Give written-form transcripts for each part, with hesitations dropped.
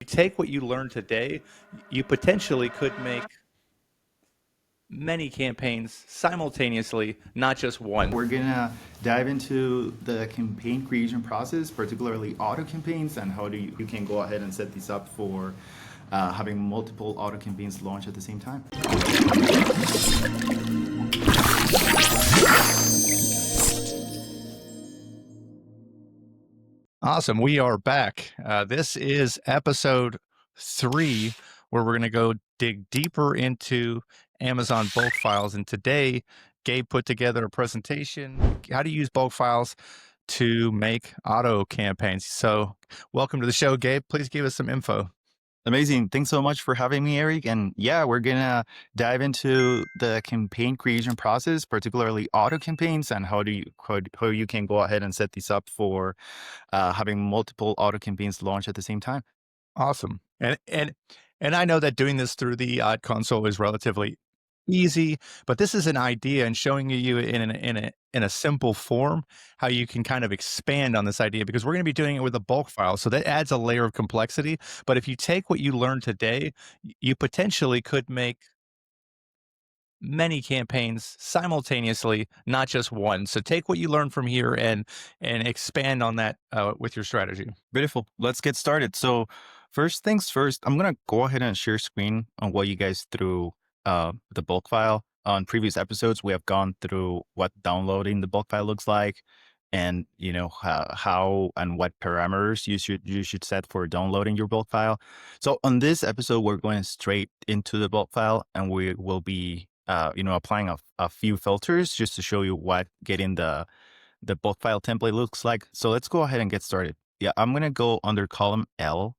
You take what you learned today, you potentially could make many campaigns simultaneously, not just one. We're gonna dive into the campaign creation process, particularly auto campaigns, and how you can go ahead and set these up for having multiple auto campaigns launch at the same time. Awesome. We are back. This is episode 3, where we're going to go dig deeper into Amazon bulk files. And today, Gabe put together a presentation, how to use bulk files to make auto campaigns. So welcome to the show, Gabe. Please give us some info. Amazing. Thanks so much for having me, Eric. And yeah, we're gonna dive into the campaign creation process, particularly auto campaigns, and how you can go ahead and set these up for having multiple auto campaigns launch at the same time. Awesome. And I know that doing this through the console is relatively easy, but this is an idea and showing you in a simple form how you can kind of expand on this idea, because we're going to be doing it with a bulk file. So that adds a layer of complexity. But if you take what you learned today, you potentially could make many campaigns simultaneously, not just one. So take what you learned from here and expand on that with your strategy. Beautiful. Let's get started. So first things first, I'm going to go ahead and share screen on what you guys through the bulk file. On previous episodes, we have gone through what downloading the bulk file looks like, and how and what parameters you should set for downloading your bulk file. So on this episode, we're going straight into the bulk file, and we will be applying a few filters just to show you what getting the bulk file template looks like. So let's go ahead and get started. Yeah, I'm going to go under column L,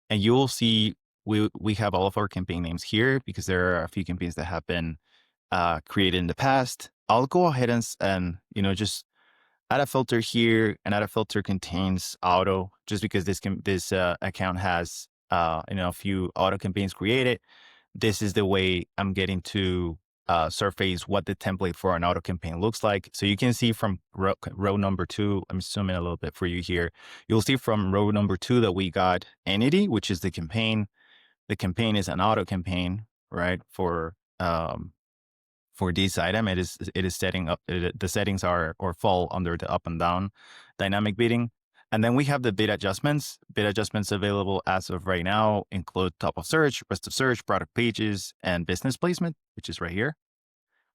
and you will see we have all of our campaign names here because there are a few campaigns that have been created in the past. I'll go ahead and just add a filter here, and add a filter contains auto, just because this account has a few auto campaigns created. This is the way I'm getting to surface what the template for an auto campaign looks like. So you can see from row number 2, I'm zooming a little bit for you here. You'll see from row number 2 that we got entity, which is the campaign. The campaign is an auto campaign, right? For this item, it is setting up, the settings are or fall under the up and down dynamic bidding. And then we have the bid adjustments. Bid adjustments available as of right now include top of search, rest of search, product pages, and business placement, which is right here.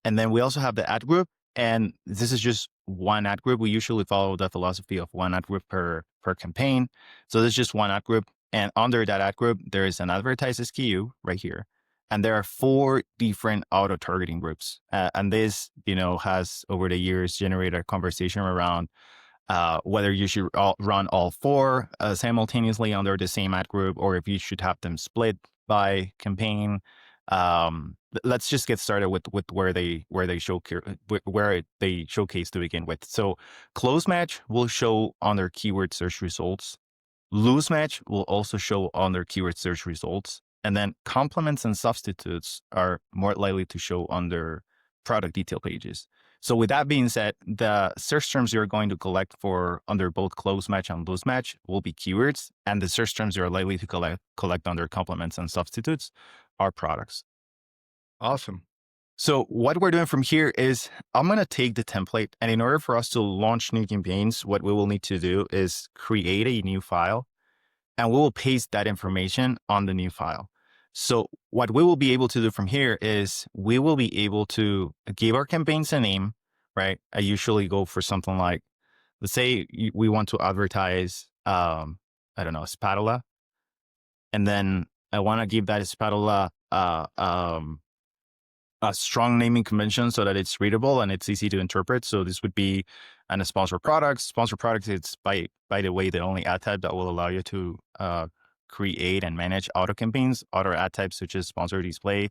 And then we also have the ad group, and this is just one ad group. We usually follow the philosophy of one ad group per campaign. So this is just one ad group. And under that ad group, there is an advertised SKU right here. And there are 4 different auto targeting groups. And this, has over the years generated a conversation around whether you should run all 4 simultaneously under the same ad group, or if you should have them split by campaign. Let's just get started with where they showcase to begin with. So close match will show under keyword search results. Loose match will also show under keyword search results. And then complements and substitutes are more likely to show under product detail pages. So with that being said, the search terms you're going to collect for under both close match and loose match will be keywords, and the search terms you're likely to collect under complements and substitutes are products. Awesome. So what we're doing from here is I'm going to take the template, and in order for us to launch new campaigns, what we will need to do is create a new file, and we will paste that information on the new file. So what we will be able to do from here is we will be able to give our campaigns a name, right? I usually go for something like, let's say we want to advertise, I don't know, a spatula. And then I want to give that spatula a strong naming convention so that it's readable and it's easy to interpret. So this would be a sponsored product. Sponsored products, it's by the way, the only ad type that will allow you to create and manage auto campaigns. Other ad types such as sponsored display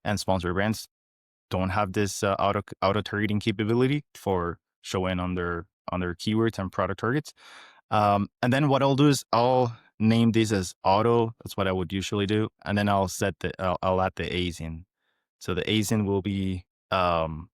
and sponsored brands don't have this auto targeting capability for showing under keywords and product targets. And then what I'll do is I'll name this as auto. That's what I would usually do. And then I'll I'll add the ASIN. So the ASIN will be something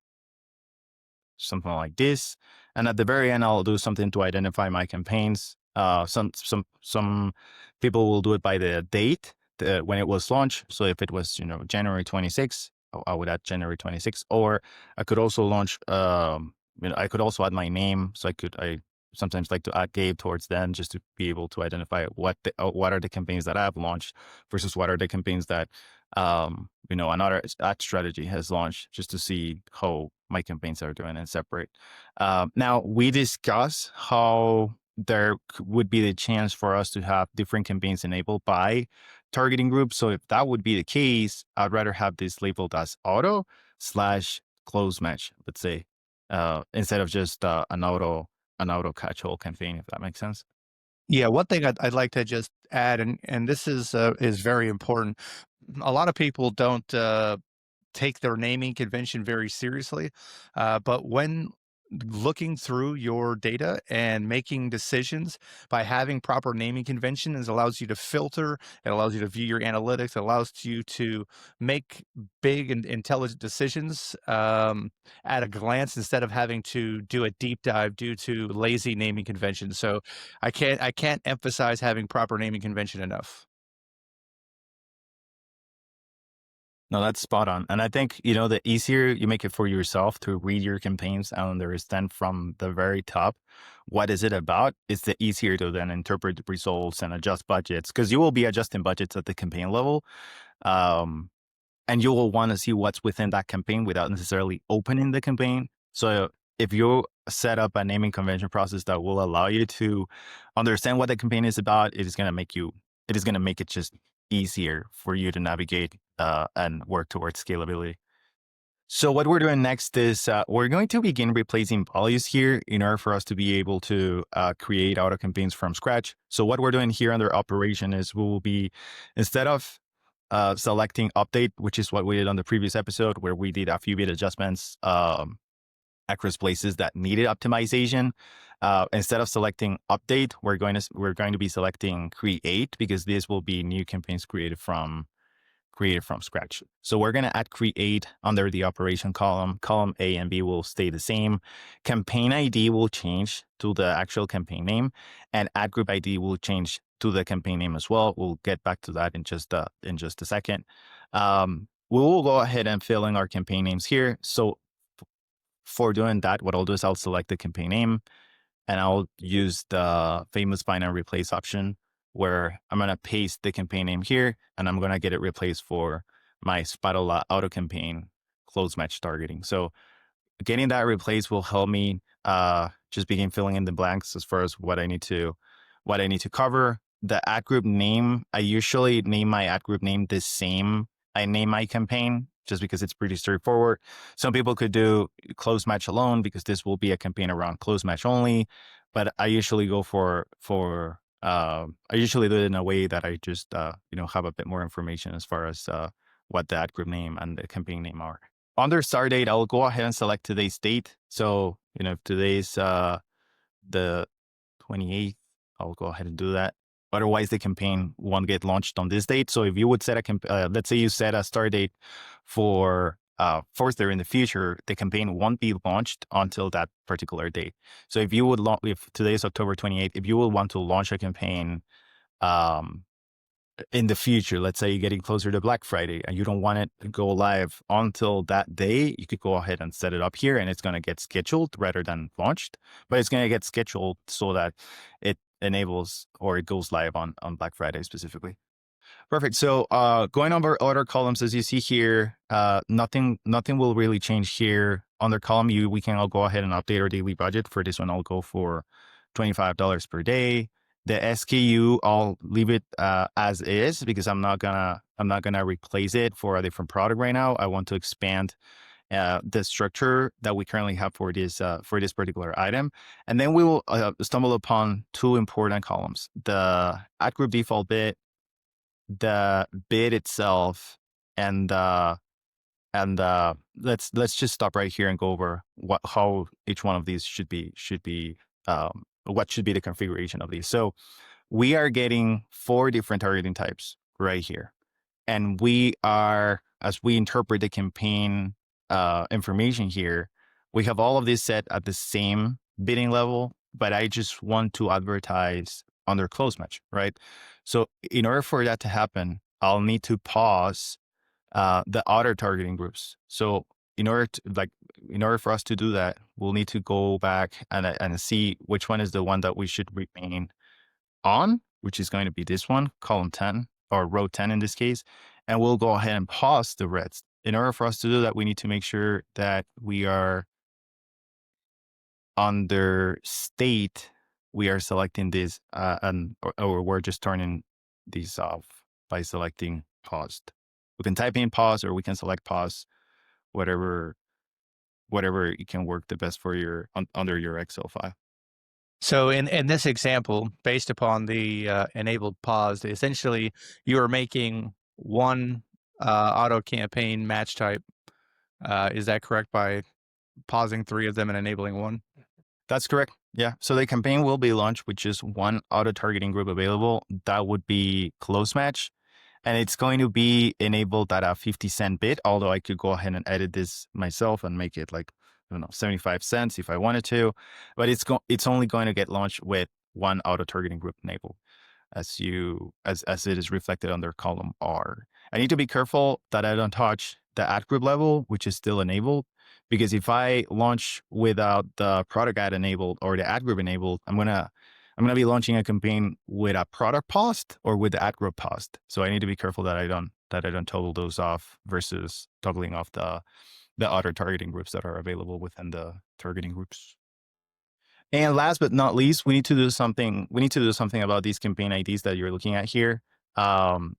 like this. And at the very end, I'll do something to identify my campaigns. Some people will do it by the date when it was launched. So if it was January 26th, I would add January 26th. Or I could also launch. I could also add my name. So I sometimes like to add Gabe towards then, just to be able to identify what are the campaigns that I've launched versus what are the campaigns that another ad strategy has launched, just to see how my campaigns are doing and separate. Now we discuss how there would be the chance for us to have different campaigns enabled by targeting groups. So if that would be the case, I'd rather have this labeled as auto / close match, let's say, instead of just an auto catch-all campaign, if that makes sense. Yeah, one thing I'd like to just add, and this is very important. A lot of people don't take their naming convention very seriously, but when looking through your data and making decisions by having proper naming conventions allows you to filter, it allows you to view your analytics, it allows you to make big and intelligent decisions at a glance instead of having to do a deep dive due to lazy naming conventions. So I can't emphasize having proper naming convention enough. No, that's spot on. And I think, the easier you make it for yourself to read your campaigns and understand from the very top, what is it about, it's the easier to then interpret the results and adjust budgets, because you will be adjusting budgets at the campaign level. Um, and you will want to see what's within that campaign without necessarily opening the campaign. So if you set up a naming convention process that will allow you to understand what the campaign is about, it is going to make it just easier for you to navigate and work towards scalability. So what we're doing next is we're going to begin replacing values here in order for us to be able to create auto campaigns from scratch. So what we're doing here under operation is we will be, instead of selecting update, which is what we did on the previous episode, where we did a few bit adjustments across places that needed optimization. Instead of selecting update, we're going to be selecting create, because this will be new campaigns created from scratch. So we're going to add create under the operation column. Column A and B will stay the same. Campaign ID will change to the actual campaign name, and ad group ID will change to the campaign name as well. We'll get back to that in just a second. We will go ahead and fill in our campaign names here. So for doing that, what I'll do is I'll select the campaign name, and I'll use the famous find and replace option, where I'm going to paste the campaign name here, and I'm going to get it replaced for my Spatola auto campaign close match targeting. So getting that replaced will help me just begin filling in the blanks as far as what I need to cover. The ad group name, I usually name my ad group name the same I name my campaign, just because it's pretty straightforward. Some people could do close match alone, because this will be a campaign around close match only. But I usually go I usually do it in a way that I just have a bit more information as far as what the ad group name and the campaign name are. Under start date, I'll go ahead and select today's date. So if today's the 28th, I'll go ahead and do that. Otherwise, the campaign won't get launched on this date. So if you would set let's say you set a start date for further in the future, the campaign won't be launched until that particular date. So if you would if today is October 28th, if you will want to launch a campaign in the future, let's say you're getting closer to Black Friday and you don't want it to go live until that day, you could go ahead and set it up here, and it's going to get scheduled rather than launched, but it's going to get scheduled so that it enables or it goes live on Black Friday specifically. Perfect. So going over other columns, as you see here, nothing will really change here. Under column U, we can all go ahead and update our daily budget. For this one, I'll go for $25 per day. The SKU, I'll leave it as is, because I'm not gonna replace it for a different product right now. I want to expand the structure that we currently have for this particular item. And then we will stumble upon two important columns: the ad group default bid, the bid itself, and let's just stop right here and go over how each one of these should be what should be the configuration of these. So we are getting 4 different targeting types right here, and we are, as we interpret the campaign information here, we have all of this set at the same bidding level, but I just want to advertise under close match, right? So in order for that to happen, I'll need to pause the auto targeting groups. So in order for us to do that, we'll need to go back and see which one is the one that we should remain on, which is going to be this one, column 10 or row 10 in this case. And we'll go ahead and pause the reds. In order for us to do that, we need to make sure that we are under state, we are selecting this or we're just turning these off by selecting paused. We can type in pause or we can select pause, whatever it can work the best for your under your Excel file. So in this example, based upon the enabled pause, essentially you are making one auto campaign match type. Is that correct? By pausing three of them and enabling one? That's correct. Yeah. So the campaign will be launched with just one auto targeting group available. That would be close match. And it's going to be enabled at a 50-cent bit, although I could go ahead and edit this myself and make it like, I don't know, 75 cents if I wanted to. But it's only going to get launched with one auto targeting group enabled as it is reflected under column R. I need to be careful that I don't touch the ad group level, which is still enabled, because if I launch without the product ad enabled or the ad group enabled, I'm gonna be launching a campaign with a product paused or with the ad group paused. So I need to be careful that I don't toggle those off versus toggling off the other targeting groups that are available within the targeting groups. And last but not least, we need to do something. We need to do something about these campaign IDs that you're looking at here.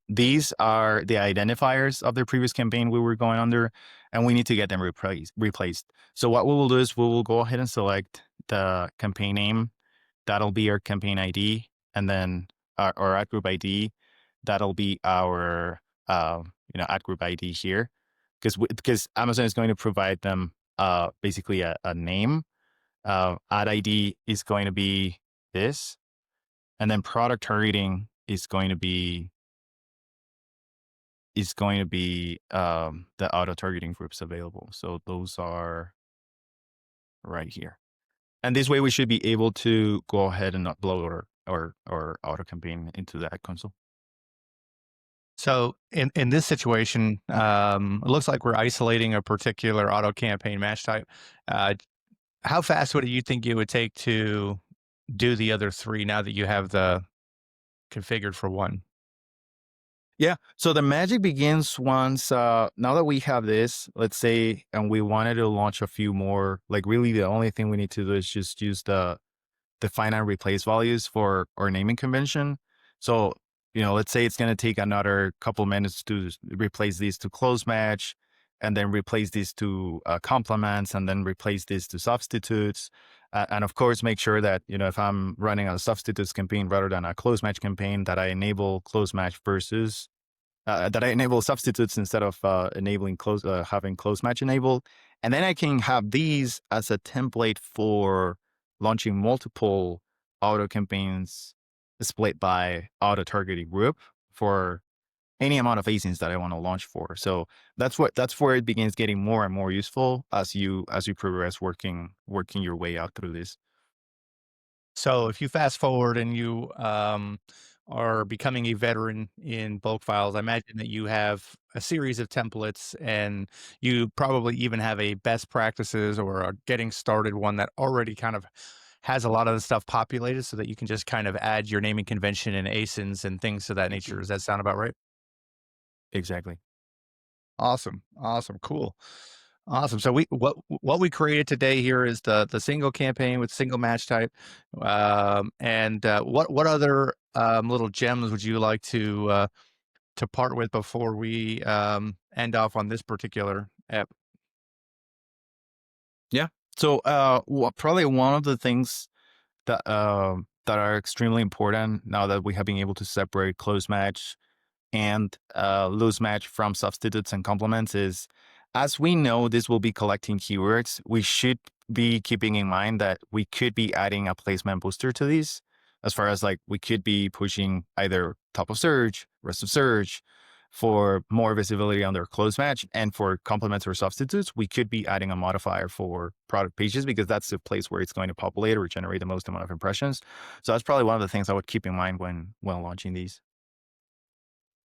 These are the identifiers of the previous campaign we were going under, and we need to get them replaced. So what we will do is we will go ahead and select the campaign name. That'll be our campaign ID, and then our ad group ID. That'll be our ad group ID here, because Amazon is going to provide them basically a name. Ad ID is going to be this, and then product targeting is going to be the auto targeting groups available. So those are right here, and this way we should be able to go ahead and upload our auto campaign into the ad console. So in this situation, it looks like we're isolating a particular auto campaign match type. How fast would you think it would take to do the other three now that you have the configured for one? Yeah. So the magic begins once, now that we have this, let's say, and we wanted to launch a few more, like really the only thing we need to do is just use the find and replace values for our naming convention. So, let's say it's going to take another couple minutes to replace these to close match, and then replace these to complements, and then replace these to substitutes. And of course, make sure that, if I'm running a substitutes campaign rather than a close match campaign, that I enable close match versus that I enable substitutes instead of enabling having close match enabled. And then I can have these as a template for launching multiple auto campaigns split by auto targeting group for any amount of ASINs that I want to launch for. So that's where it begins getting more and more useful as you progress working your way out through this. So if you fast forward and you are becoming a veteran in bulk files, I imagine that you have a series of templates and you probably even have a best practices or a getting started one that already kind of has a lot of the stuff populated so that you can just kind of add your naming convention and ASINs and things of that nature. Does that sound about right? Exactly. Awesome. Awesome. Cool. Awesome. So what we created today here is the single campaign with single match type. And what other little gems would you like to part with before we end off on this particular app? Yeah. So probably one of the things that are extremely important now that we have been able to separate close match and loose match from substitutes and complements is, as we know this will be collecting keywords, we should be keeping in mind that we could be adding a placement booster to these, as far as like we could be pushing either top of search, rest of search, for more visibility on their close match. And for complements or substitutes, we could be adding a modifier for product pages because that's the place where it's going to populate or generate the most amount of impressions. So that's probably one of the things I would keep in mind when launching these.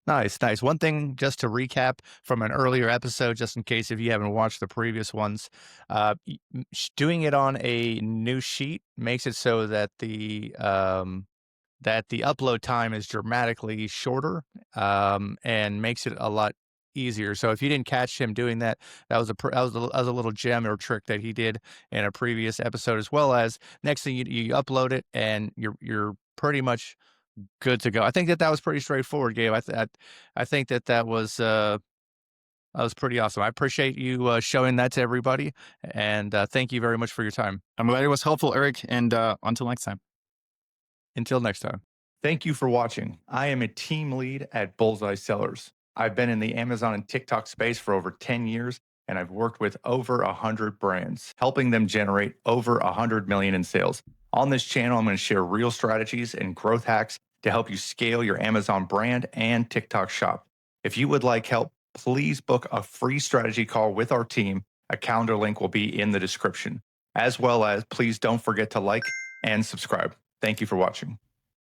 Nice, nice. One thing just to recap from an earlier episode, just in case if you haven't watched the previous ones, doing it on a new sheet makes it so that the upload time is dramatically shorter, and makes it a lot easier. So if you didn't catch him doing that, that was a little gem or trick that he did in a previous episode, as well as next thing you upload it and you're pretty much good to go. I think that was pretty straightforward, Gabe. I think that was pretty awesome. I appreciate you showing that to everybody, and thank you very much for your time. I'm glad it was helpful, Eric. And until next time. Until next time. Thank you for watching. I am a team lead at Bullseye Sellers. I've been in the Amazon and TikTok space for over 10 years, and I've worked with over 100 brands, helping them generate over 100 million in sales. On this channel, I'm going to share real strategies and growth hacks to help you scale your Amazon brand and TikTok shop. If you would like help, please book a free strategy call with our team. A calendar link will be in the description. As well as, please don't forget to like and subscribe. Thank you for watching.